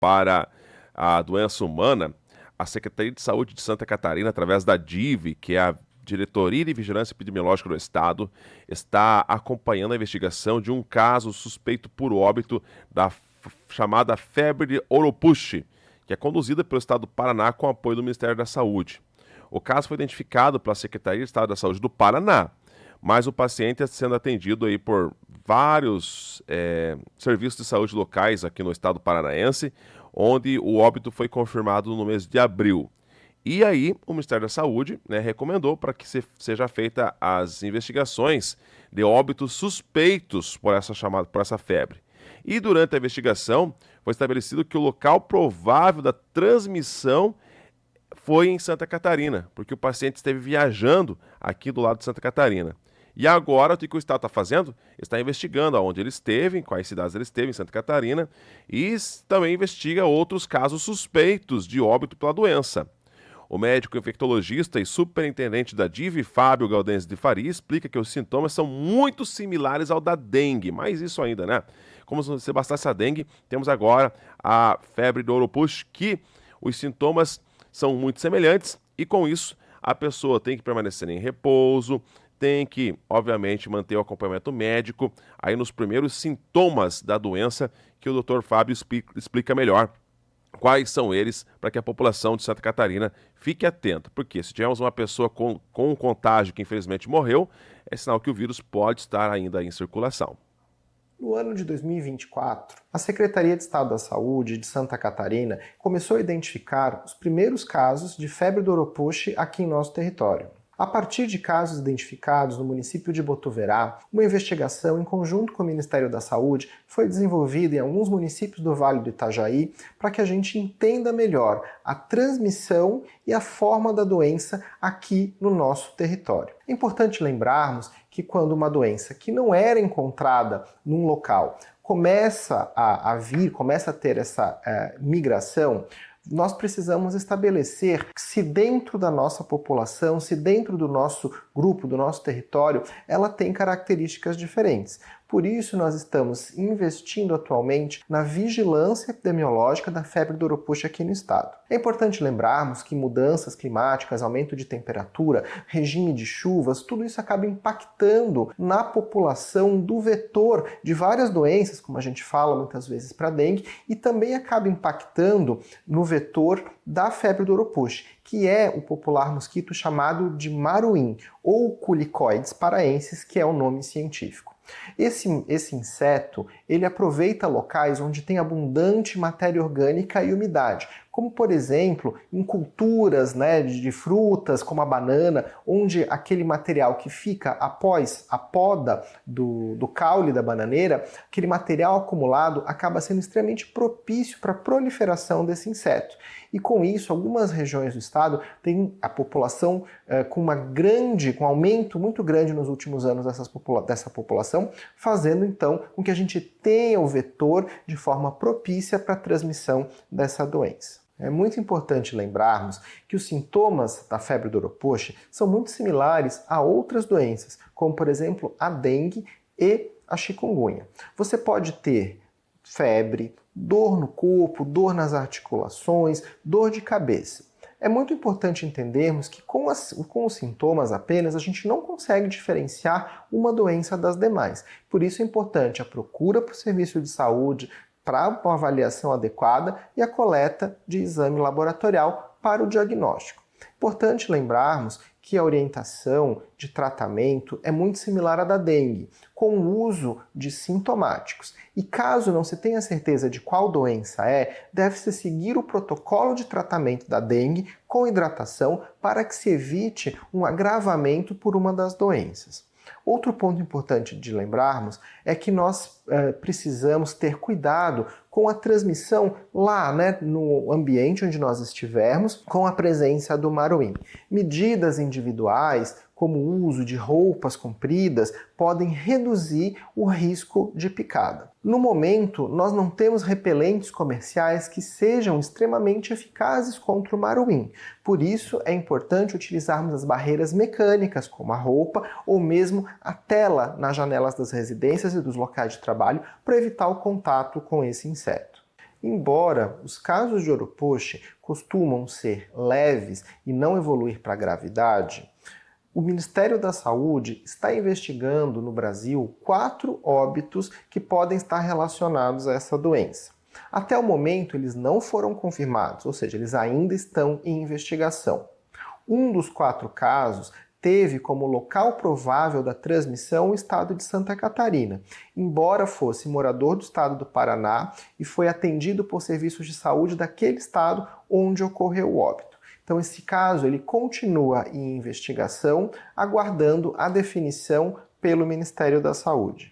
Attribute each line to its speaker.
Speaker 1: para a doença humana, a Secretaria de Saúde de Santa Catarina, através da DIV, que é a Diretoria de Vigilância Epidemiológica do Estado, está acompanhando a investigação de um caso suspeito por óbito da chamada febre de Oropouche, que é conduzida pelo Estado do Paraná com apoio do Ministério da Saúde. O caso foi identificado pela Secretaria de Estado da Saúde do Paraná, mas o paciente está sendo atendido aí por vários serviços de saúde locais aqui no estado paranaense, onde o óbito foi confirmado no mês de abril. E aí, o Ministério da Saúde, né, recomendou para que seja feita as investigações de óbitos suspeitos por essa febre. E durante a investigação, foi estabelecido que o local provável da transmissão foi em Santa Catarina, porque o paciente esteve viajando aqui do lado de Santa Catarina. E agora, o que o Estado está fazendo? Está investigando aonde ele esteve, em quais cidades ele esteve, em Santa Catarina, e também investiga outros casos suspeitos de óbito pela doença. O médico infectologista e superintendente da DIV, Fábio Galdense de Faria, explica que os sintomas são muito similares ao da dengue, mas isso ainda, né? Como se bastasse a dengue, temos agora a febre do Oropouche, que os sintomas são muito semelhantes e, com isso, a pessoa tem que permanecer em repouso, tem que, obviamente, manter o acompanhamento médico, aí nos primeiros sintomas da doença, que o Dr. Fábio explica melhor quais são eles, para que a população de Santa Catarina fique atenta. Porque se tivermos uma pessoa com um contágio que infelizmente morreu, é sinal que o vírus pode estar ainda em circulação.
Speaker 2: No ano de 2024, a Secretaria de Estado da Saúde de Santa Catarina começou a identificar os primeiros casos de febre do Oropouche aqui em nosso território. A partir de casos identificados no município de Botuverá, uma investigação em conjunto com o Ministério da Saúde foi desenvolvida em alguns municípios do Vale do Itajaí para que a gente entenda melhor a transmissão e a forma da doença aqui no nosso território. É importante lembrarmos que quando uma doença que não era encontrada num local começa a ter essa migração, nós precisamos estabelecer se dentro da nossa população, se dentro do nosso grupo, do nosso território, ela tem características diferentes. Por isso, nós estamos investindo atualmente na vigilância epidemiológica da febre do Oropouche aqui no estado. É importante lembrarmos que mudanças climáticas, aumento de temperatura, regime de chuvas, tudo isso acaba impactando na população do vetor de várias doenças, como a gente fala muitas vezes para dengue, e também acaba impactando no vetor da febre do Oropouche, que é o popular mosquito chamado de maruim, ou Culicoides paraensis, que é o nome científico. Esse inseto, ele aproveita locais onde tem abundante matéria orgânica e umidade, como por exemplo em culturas, né, de frutas como a banana, onde aquele material que fica após a poda do caule da bananeira, aquele material acumulado acaba sendo extremamente propício para a proliferação desse inseto. E com isso, algumas regiões do estado têm a população com um aumento muito grande nos últimos anos dessa população, fazendo então com que a gente tenha o vetor de forma propícia para a transmissão dessa doença. É muito importante lembrarmos que os sintomas da febre do Oropouche são muito similares a outras doenças, como por exemplo a dengue e a chikungunya. Você pode ter febre, dor no corpo, dor nas articulações, dor de cabeça. É muito importante entendermos que com os sintomas apenas a gente não consegue diferenciar uma doença das demais. Por isso é importante a procura por serviço de saúde para uma avaliação adequada e a coleta de exame laboratorial para o diagnóstico. Importante lembrarmos que a orientação de tratamento é muito similar à da dengue, com o uso de sintomáticos. E caso não se tenha certeza de qual doença é, deve-se seguir o protocolo de tratamento da dengue com hidratação para que se evite um agravamento por uma das doenças. Outro ponto importante de lembrarmos é que nós precisamos ter cuidado com a transmissão lá, né, no ambiente onde nós estivermos, com a presença do maruim. Medidas individuais, como o uso de roupas compridas, podem reduzir o risco de picada. No momento, nós não temos repelentes comerciais que sejam extremamente eficazes contra o maruim. Por isso, é importante utilizarmos as barreiras mecânicas, como a roupa, ou mesmo a tela nas janelas das residências e dos locais de trabalho, para evitar o contato com esse inseto. Embora os casos de Oropochi costumam ser leves e não evoluir para gravidade, o Ministério da Saúde está investigando no Brasil 4 óbitos que podem estar relacionados a essa doença. Até o momento, eles não foram confirmados, ou seja, eles ainda estão em investigação. Um dos 4 casos teve como local provável da transmissão o estado de Santa Catarina, embora fosse morador do estado do Paraná e foi atendido por serviços de saúde daquele estado onde ocorreu o óbito. Então esse caso ele continua em investigação, aguardando a definição pelo Ministério da Saúde.